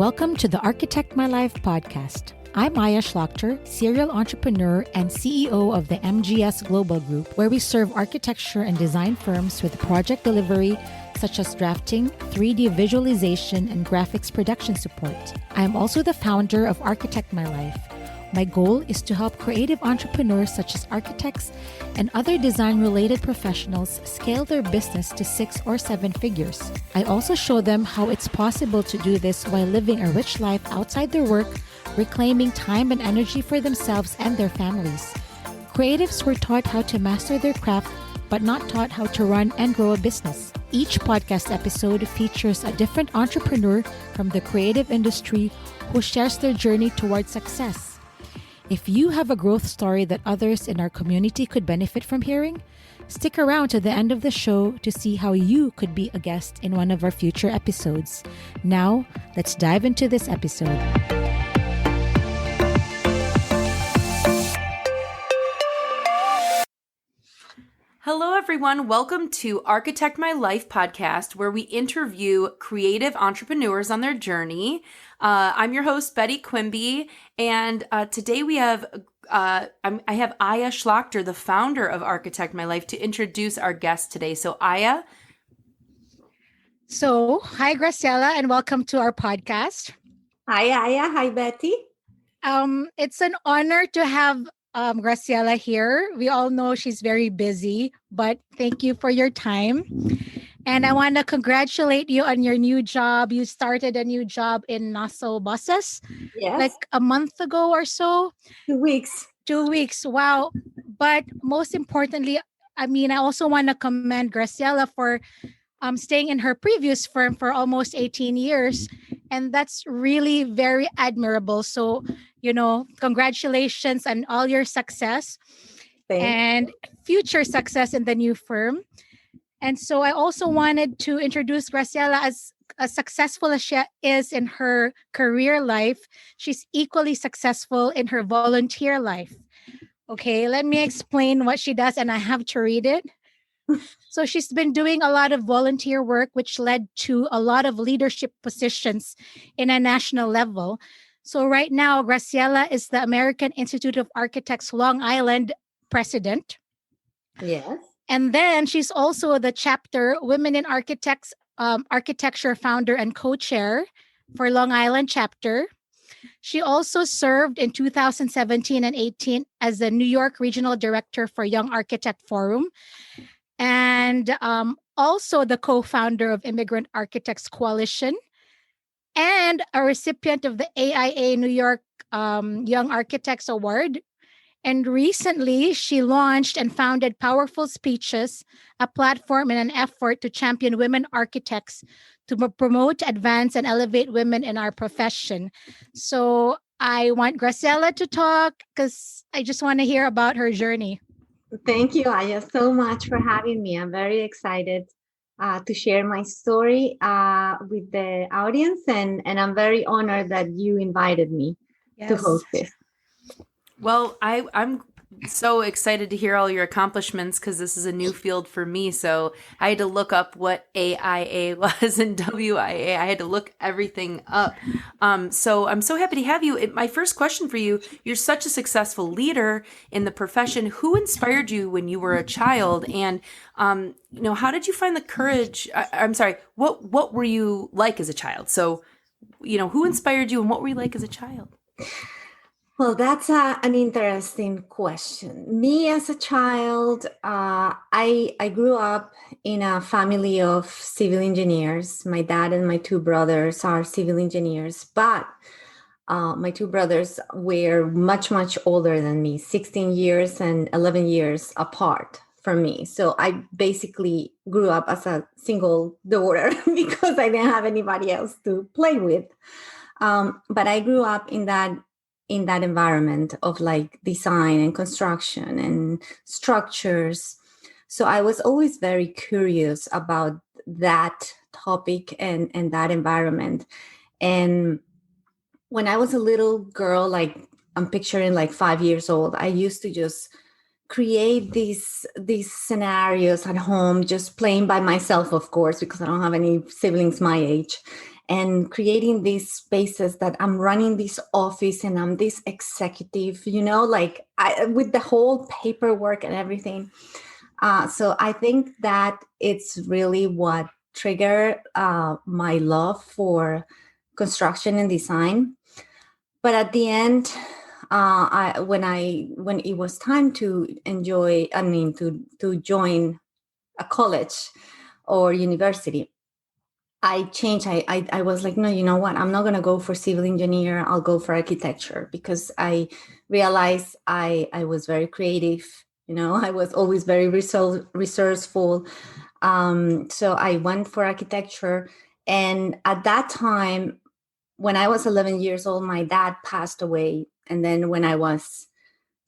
Welcome to the Architect My Life podcast. I'm Aya Shlachter, serial entrepreneur and CEO of the MGS Global Group, where we serve architecture and design firms with project delivery, such as drafting, 3D visualization, and graphics production support. I am also the founder of Architect My Life. My goal is to help creative entrepreneurs such as architects and other design-related professionals scale their business to 6 or 7 figures. I also show them how it's possible to do this while living a rich life outside their work, reclaiming time and energy for themselves and their families. Creatives were taught how to master their craft, but not taught how to run and grow a business. Each podcast episode features a different entrepreneur from the creative industry who shares their journey towards success. If you have a growth story that others in our community could benefit from hearing, stick around to the end of the show to see how you could be a guest in one of our future episodes. Now, let's dive into this episode. Hello, everyone. Welcome to Architect My Life podcast, where we interview creative entrepreneurs on their journey. I'm your host, Betty Quimby, and today we have I have Aya Shlachter, the founder of Architect My Life, to introduce our guest today. So, Aya. Hi, Graciela, and welcome to our podcast. Hi, Aya. Hi, Betty. It's an honor to have Graciela here. We all know she's very busy, but thank you for your time. And I want to congratulate you on your new job. You started a new job in Nassau Buses, like a month ago or so. 2 weeks. 2 weeks. Wow. But most importantly, I also want to commend Graciela for staying in her previous firm for almost 18 years. And that's really very admirable. So, congratulations on all your success and future success in the new firm. And so I also wanted to introduce Graciela. As successful as she is in her career life, she's equally successful in her volunteer life. Okay, let me explain what she does, and I have to read it. So she's been doing a lot of volunteer work, which led to a lot of leadership positions in a national level. So right now, Graciela is the American Institute of Architects Long Island president. Yes. And then she's also the chapter Women in Architects, Architecture founder and co-chair for Long Island chapter. She also served in 2017 and 18 as the New York Regional Director for Young Architect Forum, and also the co-founder of Immigrant Architects Coalition, and a recipient of the AIA New York Young Architects Award. And recently, she launched and founded Powerful Speeches, a platform in an effort to champion women architects to promote, advance, and elevate women in our profession. So I want Graciela to talk because I just want to hear about her journey. Thank you, Aya, so much for having me. I'm very excited to share my story with the audience, and I'm very honored that you invited me to host this. Well, I'm so excited to hear all your accomplishments because this is a new field for me. So I had to look up what AIA was and WIA. I had to look everything up. So I'm so happy to have you. My first question for you, you're such a successful leader in the profession. Who inspired you when you were a child? And, how did you find the courage? What were you like as a child? So, who inspired you and what were you like as a child? Well, that's an interesting question. Me as a child, I grew up in a family of civil engineers. My dad and my 2 brothers are civil engineers, but my 2 brothers were much, much older than me, 16 years and 11 years apart from me. So I basically grew up as a single daughter because I didn't have anybody else to play with. But I grew up in that environment of like design and construction and structures. So I was always very curious about that topic and that environment. And when I was a little girl, like I'm picturing like 5 years old, I used to just create these scenarios at home, just playing by myself, of course, because I don't have any siblings my age. and creating these spaces that I'm running this office and I'm this executive, like with the whole paperwork and everything. So I think that it's really what triggered my love for construction and design. But at the end, when it was time to to join a college or university, I changed. I was like, no, you know what? I'm not going to go for civil engineer. I'll go for architecture, because I realized I was very creative. I was always very resourceful. So I went for architecture. And at that time, when I was 11 years old, my dad passed away. And then when I was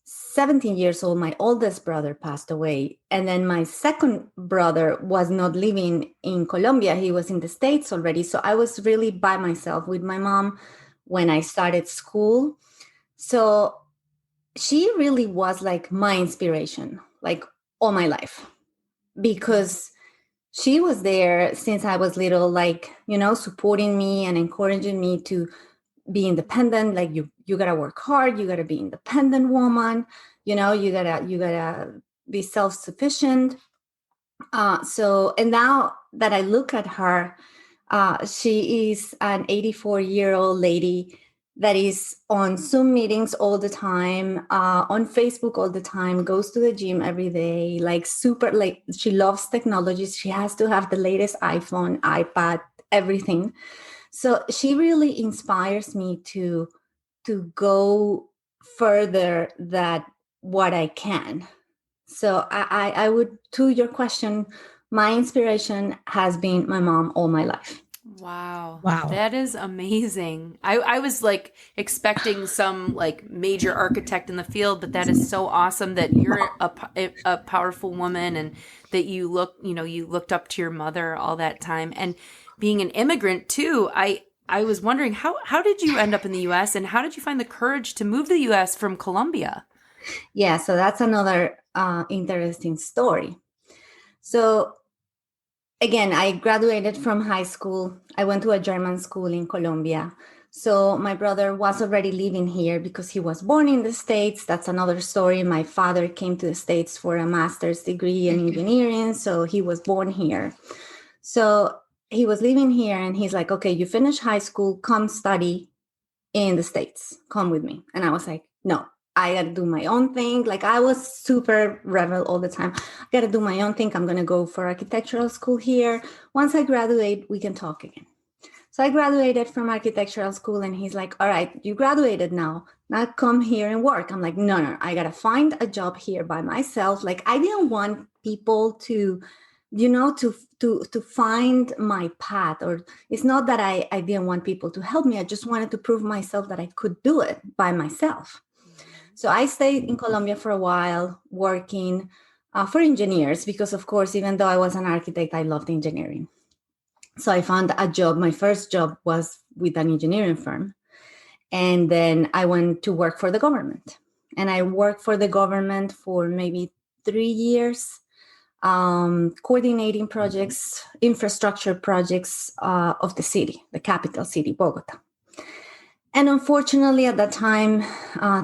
17 years old, my oldest brother passed away. And then my second brother was not living in Colombia. He was in the States already. So I was really by myself with my mom when I started school. So she really was like my inspiration, like all my life, because she was there since I was little, like, supporting me and encouraging me to be independent. Like, you gotta work hard, you gotta be independent woman, you gotta be self-sufficient. And now that I look at her, she is an 84-year-old lady that is on Zoom meetings all the time, on Facebook all the time, goes to the gym every day, like super, like she loves technology. She has to have the latest iPhone, iPad, everything. So she really inspires me to go further than what I can. So I would, to your question, my inspiration has been my mom all my life. Wow. Wow. That is amazing. I was like expecting some like major architect in the field, but that is so awesome that you're a powerful woman, and that you looked up to your mother all that time. And being an immigrant too, I was wondering how did you end up in the US, and how did you find the courage to move to the US from Colombia? Yeah, so that's another interesting story. So again, I graduated from high school. I went to a German school in Colombia. So my brother was already living here because he was born in the States. That's another story. My father came to the States for a master's degree in engineering. So he was born here. So he was living here, and he's like, okay, you finish high school, come study in the States, come with me. And I was like, no, I got to do my own thing. Like, I was super rebel all the time. I got to do my own thing. I'm going to go for architectural school here. Once I graduate, we can talk again. So I graduated from architectural school, and he's like, all right, you graduated now come here and work. I'm like, no, I got to find a job here by myself. Like, I didn't want people to find my path. Or it's not that I didn't want people to help me. I just wanted to prove myself that I could do it by myself. So I stayed in Colombia for a while working for engineers, because of course, even though I was an architect, I loved engineering. So I found a job. My first job was with an engineering firm. And then I went to work for the government. And I worked for the government for maybe 3 years, coordinating projects, infrastructure projects of the city, the capital city, Bogota. And unfortunately, at that time,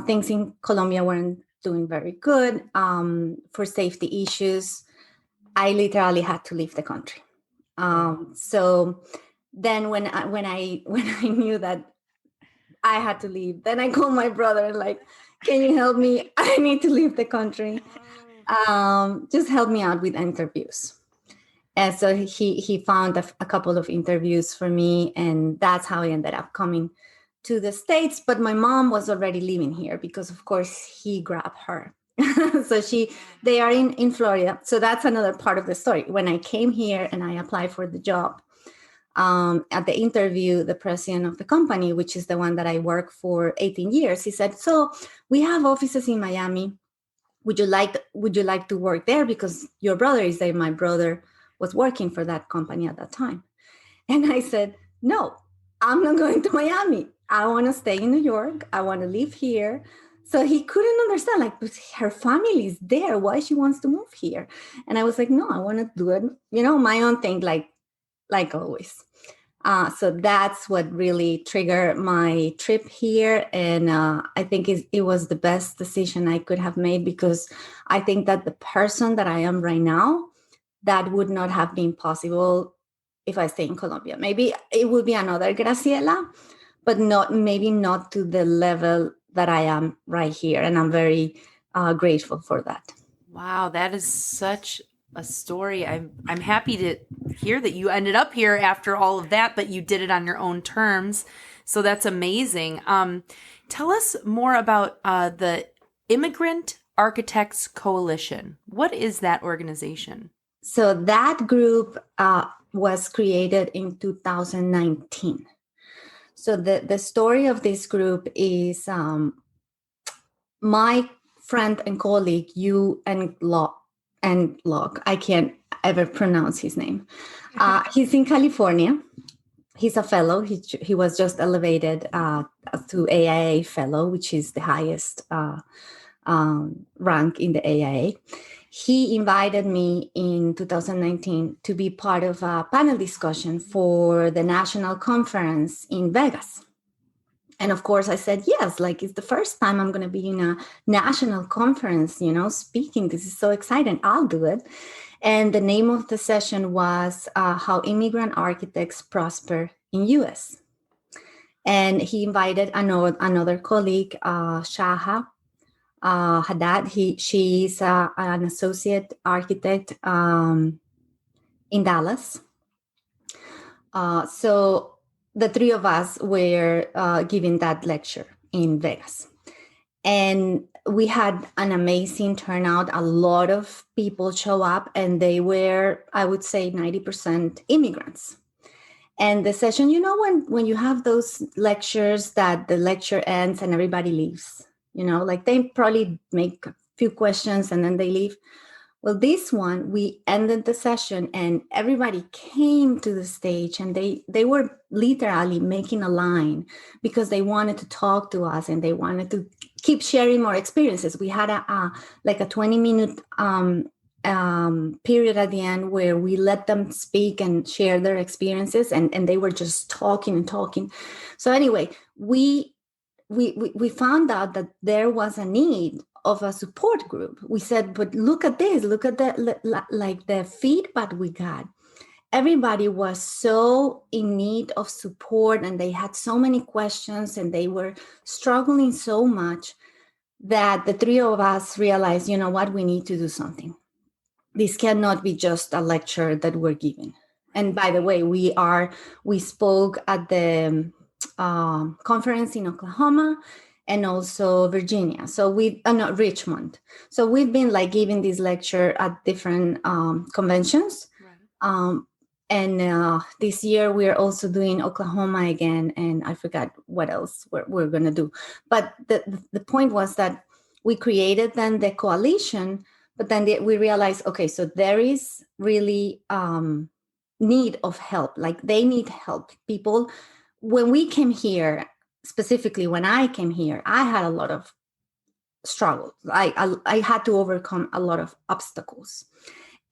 things in Colombia weren't doing very good. For safety issues, I literally had to leave the country. So then when I knew that I had to leave, then I called my brother and like, can you help me? I need to leave the country. Just help me out with interviews. And so he found a couple of interviews for me, and that's how I ended up coming to the States. But my mom was already living here because, of course, he grabbed her. So they are in Florida. So that's another part of the story. When I came here and I applied for the job, at the interview, the president of the company, which is the one that I worked for 18 years, he said, so we have offices in Miami. Would you like to work there? Because your brother is there. My brother was working for that company at that time. And I said, no, I'm not going to Miami. I want to stay in New York. I want to live here. So he couldn't understand, like, her family is there. Why she wants to move here? And I was like, no, I want to do it, my own thing, like always. So that's what really triggered my trip here. And I think it was the best decision I could have made, because I think that the person that I am right now, that would not have been possible if I stay in Colombia. Maybe it would be another Graciela, but maybe not to the level that I am right here. And I'm very grateful for that. Wow, that is such a story. I'm happy to hear that you ended up here after all of that, but you did it on your own terms. So that's amazing. Tell us more about the Immigrant Architects Coalition. What is that organization? So that group was created in 2019. So the story of this group is my friend and colleague, Locke. I can't ever pronounce his name. He's in California. He's a fellow. He was just elevated to AIA fellow, which is the highest rank in the AIA. He invited me in 2019 to be part of a panel discussion for the national conference in Vegas. And of course, I said, yes, like it's the first time I'm going to be in a national conference, speaking. This is so exciting. I'll do it. And the name of the session was How Immigrant Architects Prosper in U.S. And he invited another colleague, Shaha Haddad. She's an associate architect in Dallas. So the three of us were giving that lecture in Vegas. And we had an amazing turnout. A lot of people show up, and they were, I would say, 90% immigrants. And the session, when you have those lectures that the lecture ends and everybody leaves, like they probably make a few questions and then they leave. Well, this one, we ended the session and everybody came to the stage, and they were literally making a line because they wanted to talk to us and they wanted to keep sharing more experiences. We had a 20-minute period at the end where we let them speak and share their experiences, and they were just talking and talking. So anyway, we found out that there was a need of a support group. We said, but look at this, look at the feedback we got. Everybody was so in need of support, and they had so many questions, and they were struggling so much that the three of us realized, we need to do something. This cannot be just a lecture that we're giving. And by the way, we spoke at the conference in Oklahoma and also Virginia. So Richmond. So we've been giving this lecture at different conventions. Right. And this year we're also doing Oklahoma again. And I forgot what else we're going to do. But the point was that we created then the coalition, but then we realized, okay, so there is really need of help. They need help. People, when we came here, specifically when I came here, I had a lot of struggles. I had to overcome a lot of obstacles.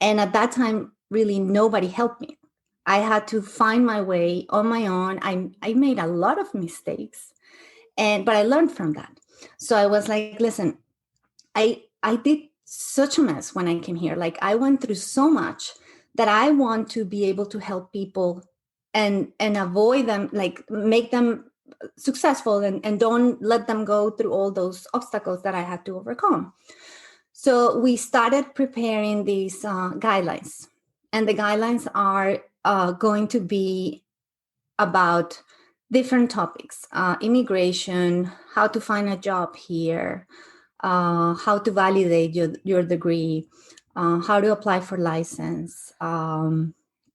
And at that time, really nobody helped me. I had to find my way on my own. I made a lot of mistakes, but I learned from that. So I was like, listen, I did such a mess when I came here. I went through so much that I want to be able to help people and avoid them, make them successful and don't let them go through all those obstacles that I had to overcome. So we started preparing these guidelines, and the guidelines are going to be about different topics: immigration, how to find a job here, how to validate your degree, how to apply for license,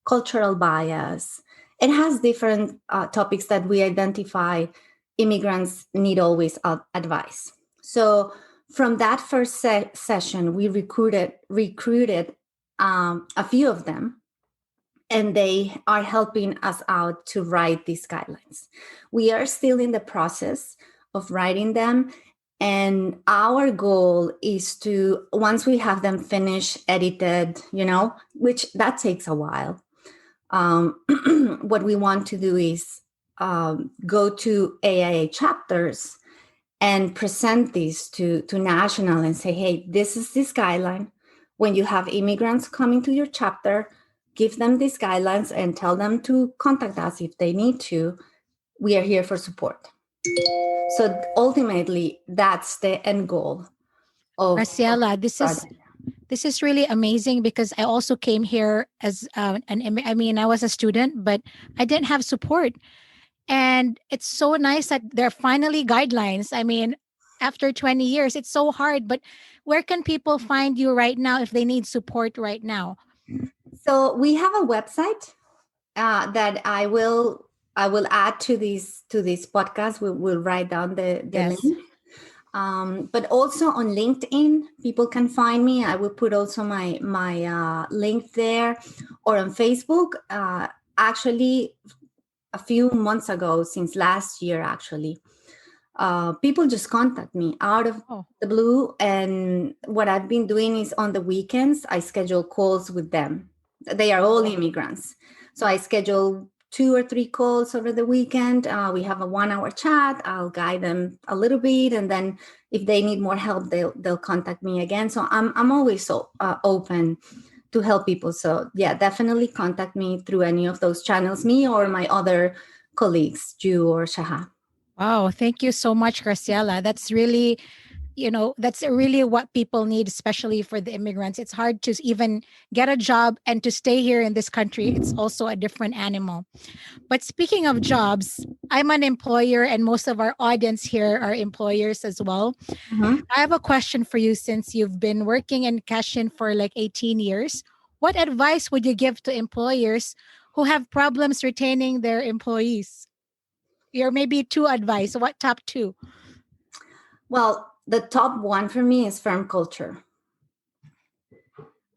cultural bias. It has different topics that we identify immigrants need always advice. So from that first session, we recruited a few of them, and they are helping us out to write these guidelines. We are still in the process of writing them. And our goal is to, once we have them finished, edited, which that takes a while, what we want to do is go to AIA chapters and present this to national and say, hey, this is this guideline. When you have immigrants coming to your chapter, give them these guidelines and tell them to contact us if they need to. We are here for support. So ultimately, that's the end goal of Graciela, project. this is really amazing because I also came here as I was a student, but I didn't have support. And it's so nice that there are finally guidelines. I mean, after 20 years, it's so hard, but where can people find you right now if they need support right now? So we have a website that I will add to this podcast. We'll write down the Yes. link. But also on LinkedIn, people can find me. I will put also my link there, or on Facebook. Actually, a few months ago, since last year, actually, people just contact me out of the blue. And what I've been doing is on the weekends, I schedule calls with them. They are all immigrants. So I schedule 2 or 3 calls over the weekend. We have a 1-hour chat. I'll guide them a little bit. And then if they need more help, they'll contact me again. So I'm always so open to help people. So yeah, definitely contact me through any of those channels, me or my other colleagues, Ju or Shaha. Wow. Thank you so much, Graciela. That's really, that's really what people need, especially for the immigrants. It's hard to even get a job, and to stay here in this country, it's also a different animal. But speaking of jobs, I'm an employer, and most of our audience here are employers as well. Mm-hmm. I have a question for you. Since you've been working in Cashin for like 18 years, what advice would you give to employers who have problems retaining their employees? Or maybe 2 advice. What top 2? Well, the top one for me is firm culture.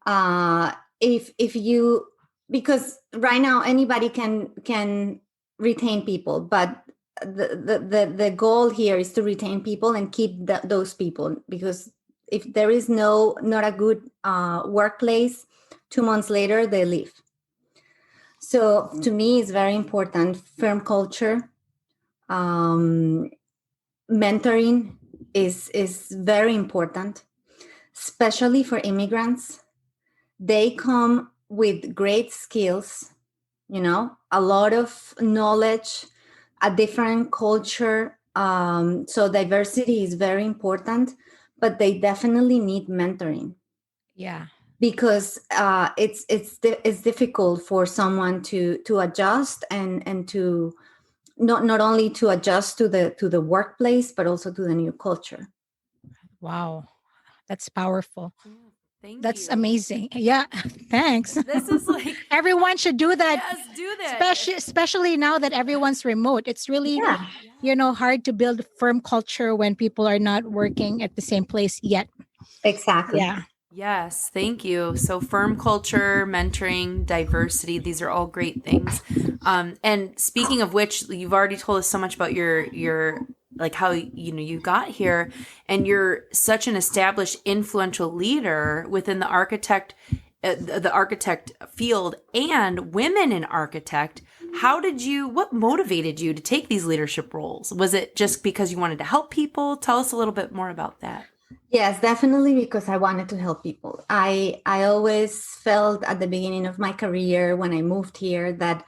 If you, because right now anybody can retain people, but the goal here is to retain people and keep those people, because if there is not a good workplace, 2 months later they leave. So to me, it's very important. Firm culture, mentoring is very important, especially for immigrants. They come with great skills, a lot of knowledge, a different culture. So diversity is very important, but they definitely need mentoring. Yeah. Because it's difficult for someone to adjust and to not only to adjust to the workplace, but also to the new culture. Wow. That's powerful. Thank That's you. amazing. Yeah. Thanks. This is like everyone should do that. Yes, do that. Especially now that everyone's remote. It's really, hard to build firm culture when people are not working at the same place yet. Exactly. Yeah. Yes, thank you. So firm culture, mentoring, diversity, these are all great things. And speaking of which, you've already told us so much about your like how you got here, and you're such an established influential leader within the architect field and women in architect. What motivated you to take these leadership roles? Was it just because you wanted to help people? Tell us a little bit more about that. Yes, definitely, because I wanted to help people. I always felt at the beginning of my career when I moved here that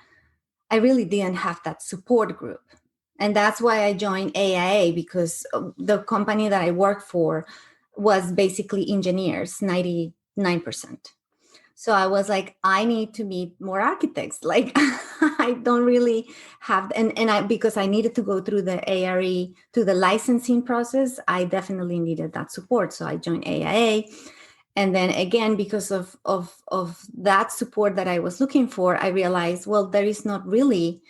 I really didn't have that support group. And that's why I joined AIA, because the company that I worked for was basically engineers, 99%. So I was like, I need to meet more architects. Like, I don't really have, because I needed to go through the ARE, to the licensing process, I definitely needed that support. So I joined AIA. And then again, because of that support that I was looking for, I realized, well, there is not really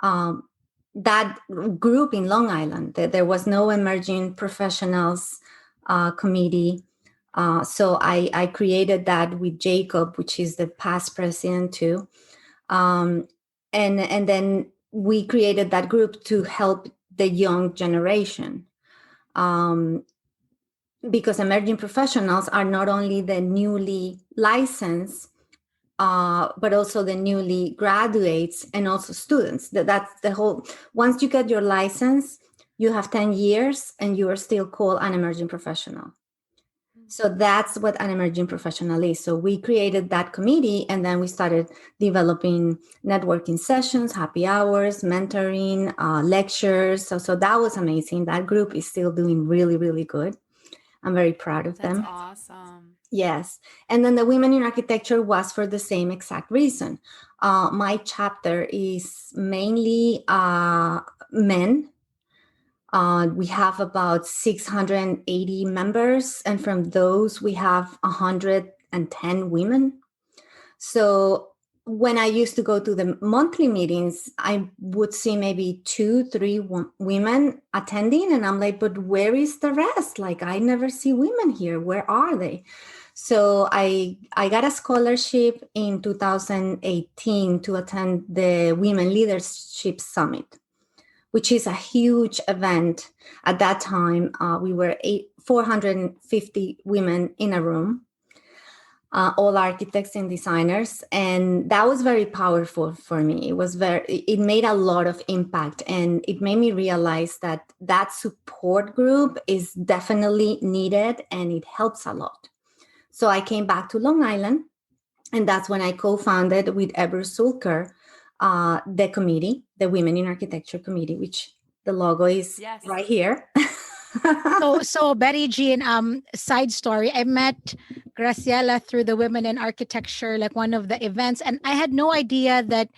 that group in Long Island. There was no emerging professionals committee. So I created that with Jacob, which is the past president too. And then we created that group to help the young generation. Because emerging professionals are not only the newly licensed, but also the newly graduates and also students. That's the whole, once you get your license, you have 10 years and you are still called an emerging professional. So that's what an emerging professional is. So we created that committee, and then we started developing networking sessions, happy hours, mentoring, lectures. So that was amazing. That group is still doing really, really good. I'm very proud of them. That's awesome. Yes. And then the Women in Architecture was for the same exact reason. My chapter is mainly men. We have about 680 members, and from those, we have 110 women. So when I used to go to the monthly meetings, I would see maybe 2, 3 women attending, and I'm like, but where is the rest? Like, I never see women here. Where are they? So I got a scholarship in 2018 to attend the Women Leadership Summit, which is a huge event. At that time, we were 450 women in a room, all architects and designers. And that was very powerful for me. It made a lot of impact. And it made me realize that that support group is definitely needed and it helps a lot. So I came back to Long Island, and that's when I co-founded with Eber Sulker the committee, the Women in Architecture Committee, which the logo is right here. So Betty Jean, side story. I met Graciela through the Women in Architecture, like one of the events, and I had no idea that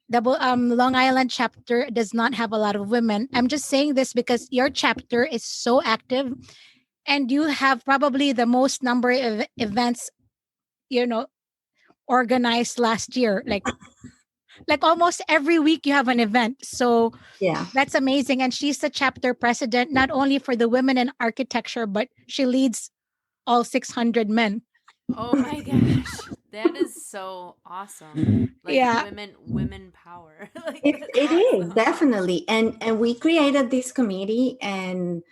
the Long Island chapter does not have a lot of women. I'm just saying this because your chapter is so active, and you have probably the most number of events, organized last year. Like almost every week you have an event. So yeah, that's amazing. And she's the chapter president, not only for the Women in Architecture, but she leads all 600 men. Oh my gosh. That is so awesome. Like Yeah. women power. Like it awesome. is definitely. And we created this committee, and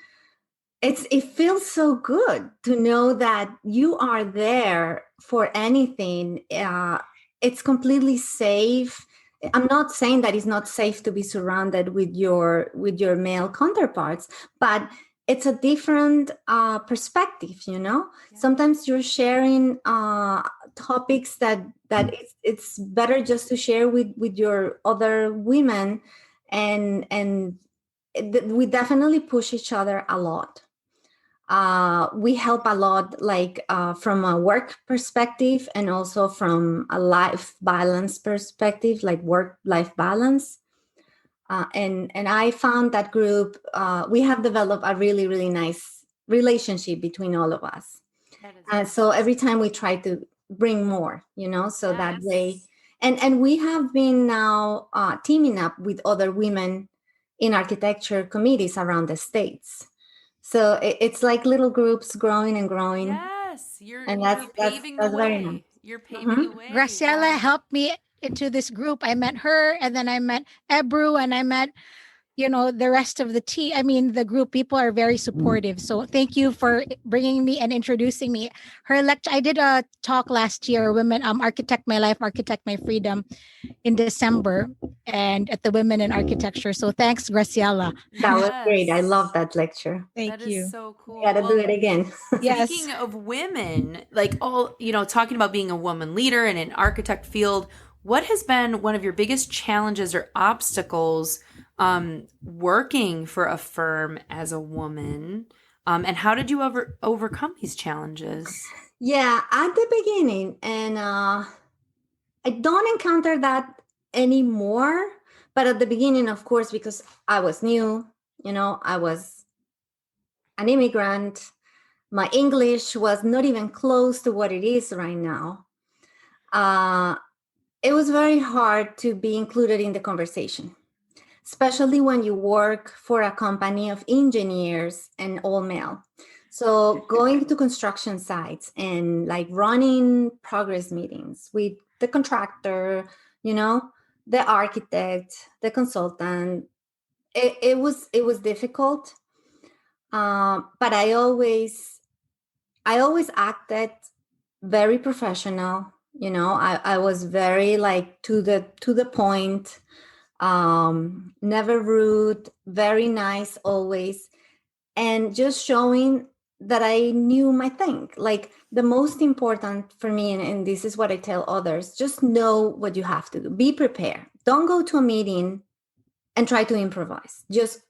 it feels so good to know that you are there for anything. It's completely safe. I'm not saying that it's not safe to be surrounded with your male counterparts, but it's a different perspective. Yeah. Sometimes you're sharing topics that it's better just to share with your other women, and we definitely push each other a lot. We help a lot, like from a work perspective and also from a life balance perspective, like work-life balance. And I found that group, we have developed a really, really nice relationship between all of us. So every time we try to bring more, so that way. And we have been now teaming up with other women in architecture committees around the States. So it's like little groups growing and growing. Yes, you're paving that's the very way. nice. You're paving the way. Graciela Wow. helped me into this group. I met her, and then I met Ebru, and I met the rest of the team. I mean, the group people are very supportive. So thank you for bringing me and introducing me. Her lecture, I did a talk last year, Women, Architect My Life, Architect My Freedom, in December, and at the Women in Architecture. So thanks, Graciela. That was great. I love that lecture. Thank you. That is so cool. We got to do it again. Yes. Speaking of women, like talking about being a woman leader in an architect field, what has been one of your biggest challenges or obstacles working for a firm as a woman? And how did you overcome these challenges? Yeah, at the beginning, and I don't encounter that anymore. But at the beginning, of course, because I was new, I was an immigrant. My English was not even close to what it is right now. It was very hard to be included in the conversation, especially when you work for a company of engineers and all male. So going to construction sites and like running progress meetings with the contractor, the architect, the consultant, it was difficult. But I always acted very professional, I was very like to the point, never rude, very nice always, and just showing that I knew my thing. Like the most important for me, and this is what I tell others, just know what you have to do. Be prepared. Don't go to a meeting and try to improvise. Just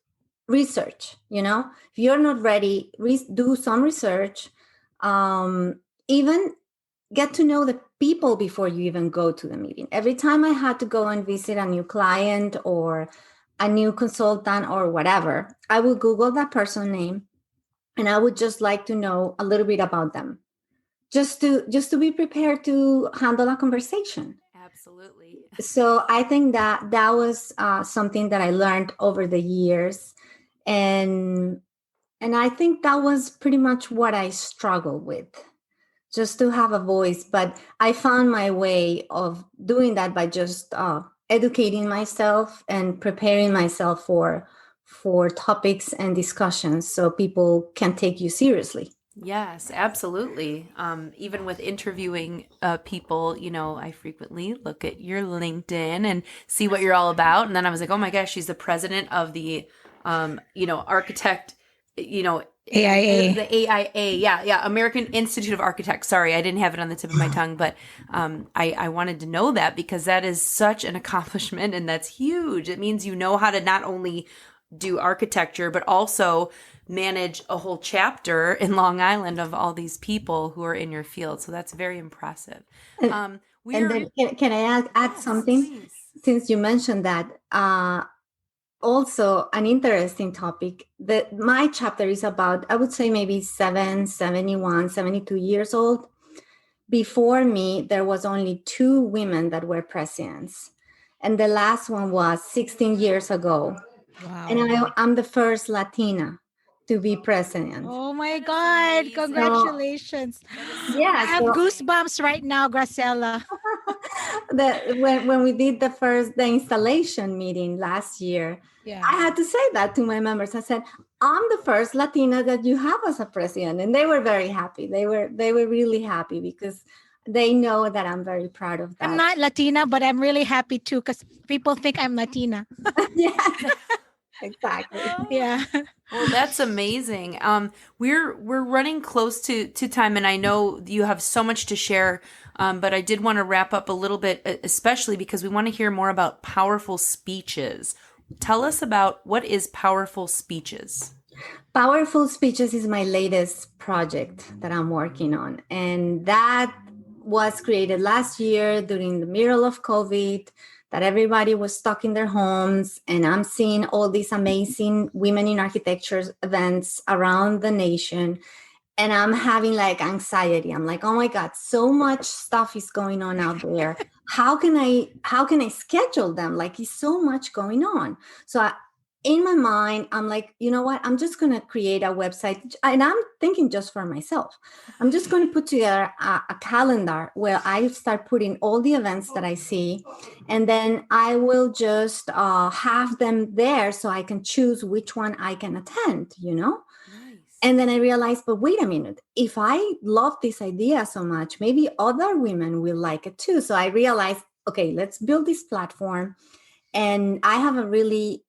research. If you're not ready, do some research. Even get to know the people before you even go to the meeting. Every time I had to go and visit a new client or a new consultant or whatever, I would Google that person's name, and I would just like to know a little bit about them, just to be prepared to handle a conversation. Absolutely. So I think that was something that I learned over the years, and I think that was pretty much what I struggled with, just to have a voice. But I found my way of doing that by just educating myself and preparing myself for topics and discussions so people can take you seriously. Yes, absolutely. Even with interviewing people, I frequently look at your LinkedIn and see what you're all about. And then I was like, oh my gosh, she's the president of the, architect, AIA. the AIA. Yeah, yeah. American Institute of Architects. Sorry, I didn't have it on the tip of my tongue, but I wanted to know that because that is such an accomplishment and that's huge. It means you know how to not only do architecture, but also manage a whole chapter in Long Island of all these people who are in your field. So that's very impressive. And then can I add Yes, something? please. Since you mentioned that, also an interesting topic that my chapter is about, I would say maybe 71, 72 years old. Before me, there was only 2 women that were presidents. And the last one was 16 years ago. Wow. And I'm the first Latina to be president. Oh my That is God. amazing. Congratulations. That is so I Yeah, have so goosebumps right now, Graciela. when we did the installation meeting last year, Yeah. I had to say that to my members. I said, I'm the first Latina that you have as a president. And they were very happy. They were really happy because they know that I'm very proud of that. I'm not Latina, but I'm really happy too because people think I'm Latina. Yeah, exactly. Yeah. Well, that's amazing. We're running close to time, and I know you have so much to share. But I did want to wrap up a little bit, especially because we want to hear more about powerful speeches. Tell us about what is powerful speeches. Powerful Speeches is my latest project that I'm working on. And that was created last year during the middle of COVID, that everybody was stuck in their homes. And I'm seeing all these amazing women in architecture events around the nation. And I'm having like anxiety. I'm like, oh my God, so much stuff is going on out there. How can I schedule them? Like, it's so much going on. So in my mind, I'm like, you know what? I'm just going to create a website. And I'm thinking just for myself. I'm just going to put together a calendar where I start putting all the events that I see. And then I will just have them there so I can choose which one I can attend, Nice. And then I realized, but wait a minute, if I love this idea so much, maybe other women will like it too. So I realized, okay, let's build this platform. And I have a really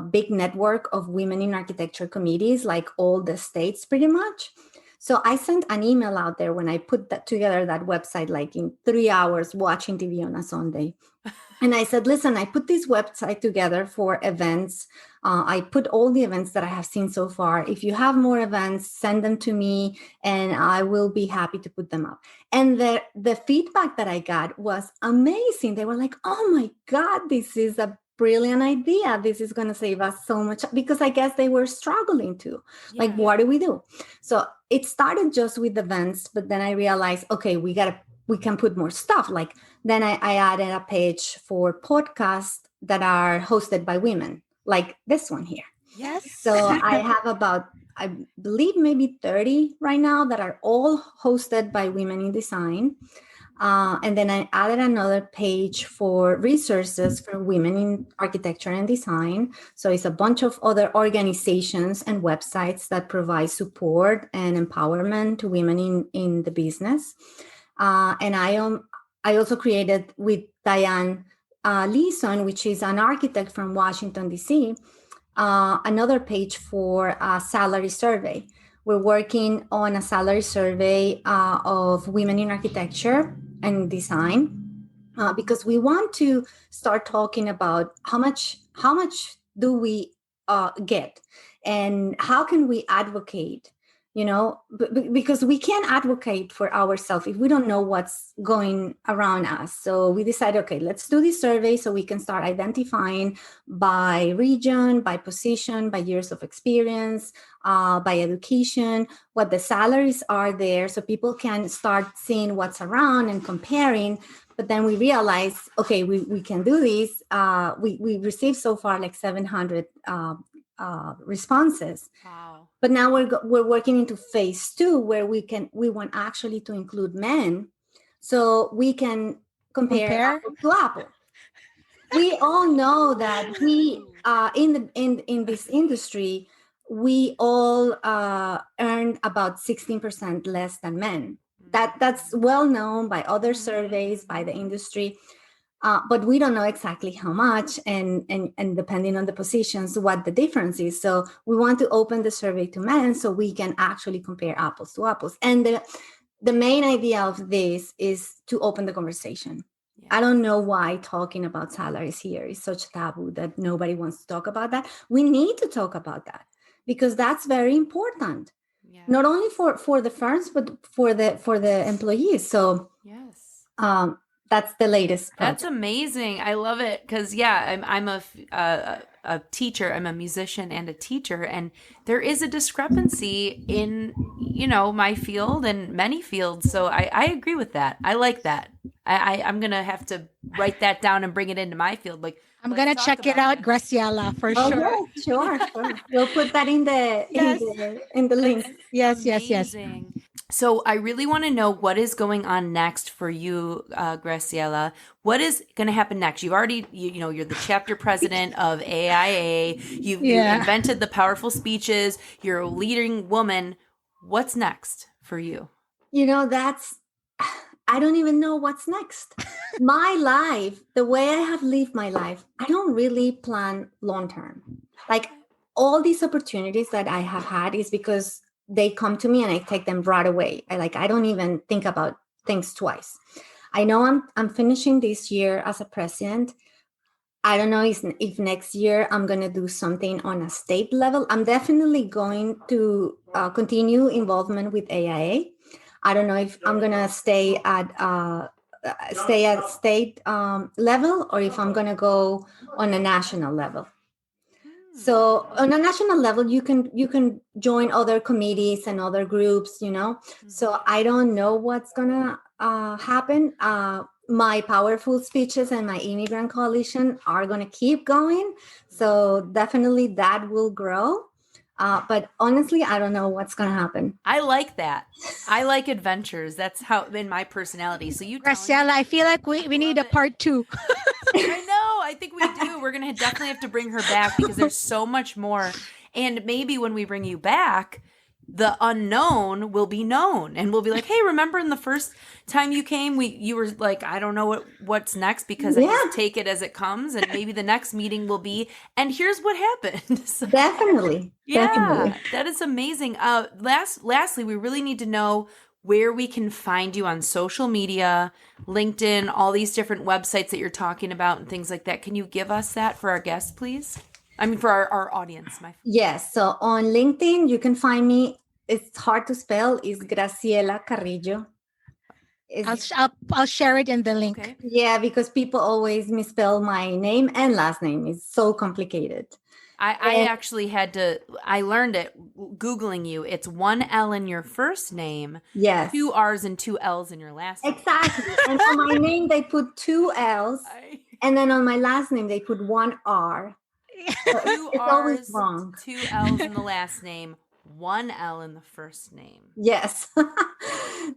big network of women in architecture committees, like all the states pretty much. So I sent an email out there when I put together that website, like in 3 hours watching TV on a Sunday. And I said, listen, I put this website together for events. I put all the events that I have seen so far. If you have more events, send them to me and I will be happy to put them up. And the feedback that I got was amazing. They were like, oh my God, this is a brilliant idea. This is going to save us so much, because I guess they were struggling too. Yeah. Like, what do we do? So it started just with events, but then I realized, okay, we can put more stuff. Like then I added a page for podcasts that are hosted by women, like this one here. Yes. So I have about, I believe maybe 30 right now that are all hosted by women in design. And then I added another page for resources for women in architecture and design. So it's a bunch of other organizations and websites that provide support and empowerment to women in the business. And I also created with Diane Leeson, which is an architect from Washington, D.C., another page for a salary survey. We're working on a salary survey of women in architecture and design because we want to start talking about how much do we get, and how can we advocate, because we can't advocate for ourselves if we don't know what's going around us. So we decided, okay, let's do this survey so we can start identifying by region, by position, by years of experience, by education, what the salaries are there, so people can start seeing what's around and comparing. But then we realized, okay, we can do this. We received so far like 700 responses. Wow. But now we're working into phase 2, where we want actually to include men, so we can compare apple to apple. We all know that we in this industry, we all earn about 16% less than men. That's well known by other surveys, by the industry. But we don't know exactly how much, and depending on the positions, what the difference is. So we want to open the survey to men so we can actually compare apples to apples. And the main idea of this is to open the conversation. Yeah. I don't know why talking about salaries here is such taboo that nobody wants to talk about that. We need to talk about that because that's very important. Yeah. Not only for the firms, but for the employees. So yes. That's the latest project. That's amazing. I love it because I'm a teacher. I'm a musician and a teacher, and there is a discrepancy in my field and many fields. So I agree with that. I like that. I'm gonna have to write that down and bring it into my field. Like I'm gonna check it out, Graciela, for sure. Sure. We'll put that in the in the link. Yes. So I really want to know what is going on next for you, Graciela. What is going to happen next? You've already, you're the chapter president of AIA. You invented the powerful speeches. You're a leading woman. What's next for you? I don't even know what's next. My life, the way I have lived my life, I don't really plan long term. Like all these opportunities that I have had is because they come to me and I take them right away. I don't even think about things twice. I know I'm finishing this year as a president. I don't know if next year I'm going to do something on a state level. I'm definitely going to continue involvement with AIA. I don't know if I'm going to stay at state level or if I'm going to go on a national level. So on a national level, you can join other committees and other groups, So I don't know what's gonna happen. My powerful speeches and my immigrant coalition are gonna keep going. So definitely that will grow. But honestly, I don't know what's gonna happen. I like that. I like adventures. That's how in my personality. So Graciela, I feel like we need a part 2. I know. I think we do. We're going to definitely have to bring her back because there's so much more. And maybe when we bring you back, the unknown will be known. And we'll be like, hey, remember in the first time you came, you were like, I don't know what's next because I just take it as it comes. And maybe the next meeting will be, and here's what happened. So, definitely. That is amazing. Lastly, we really need to know where we can find you on social media, LinkedIn, all these different websites that you're talking about and things like that. Can you give us that for our guests, please? I mean, for our audience. Yes. So on LinkedIn, you can find me. It's hard to spell. It's Graciela Carrillo. I'll share it in the link. Okay. Yeah, because people always misspell my name and last name. It's so complicated. I actually I learned it Googling you. It's 1 L in your first name, 2 R's and 2 L's in your last name. Exactly. And on my name, they put 2 L's. And then on my last name, they put 1 R. So it's always wrong. 2 L's in the last name, 1 L in the first name. Yes.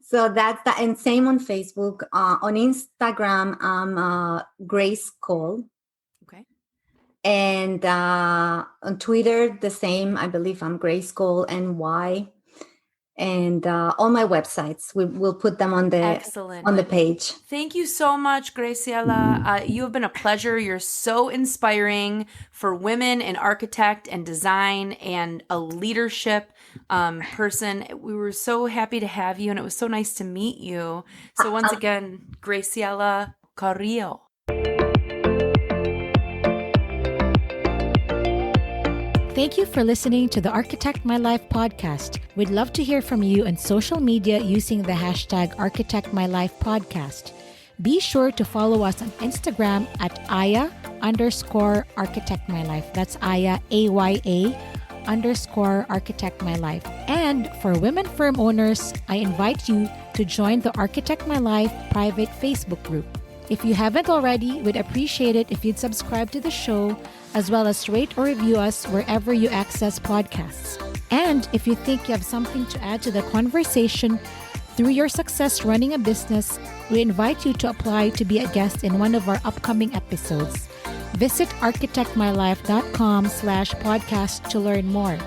So that's that. And same on Facebook. On Instagram, I'm Grace Cole. And on Twitter, the same. I believe I'm Grace Cole NY. and all my websites. We'll put them on the Excellent. on the page. Thank you so much, Graciela. You have been a pleasure. You're so inspiring for women in architect and design and a leadership person. We were so happy to have you, and it was so nice to meet you. So once again, Graciela Carrillo. Thank you for listening to the Architect My Life podcast. We'd love to hear from you on social media using the hashtag Architect My Life podcast. Be sure to follow us on Instagram at Aya_Architect My Life. That's Aya, AYA_Architect My Life. And for women firm owners, I invite you to join the Architect My Life private Facebook group. If you haven't already, we'd appreciate it if you'd subscribe to the show, as well as rate or review us wherever you access podcasts. And if you think you have something to add to the conversation through your success running a business, we invite you to apply to be a guest in one of our upcoming episodes. Visit architectmylife.com/podcast to learn more.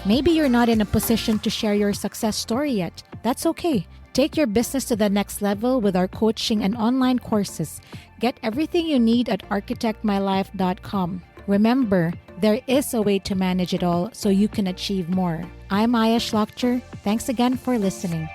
Maybe you're not in a position to share your success story yet. That's okay. Take your business to the next level with our coaching and online courses. Get everything you need at architectmylife.com. Remember, there is a way to manage it all so you can achieve more. I'm Aya Shlachter. Thanks again for listening.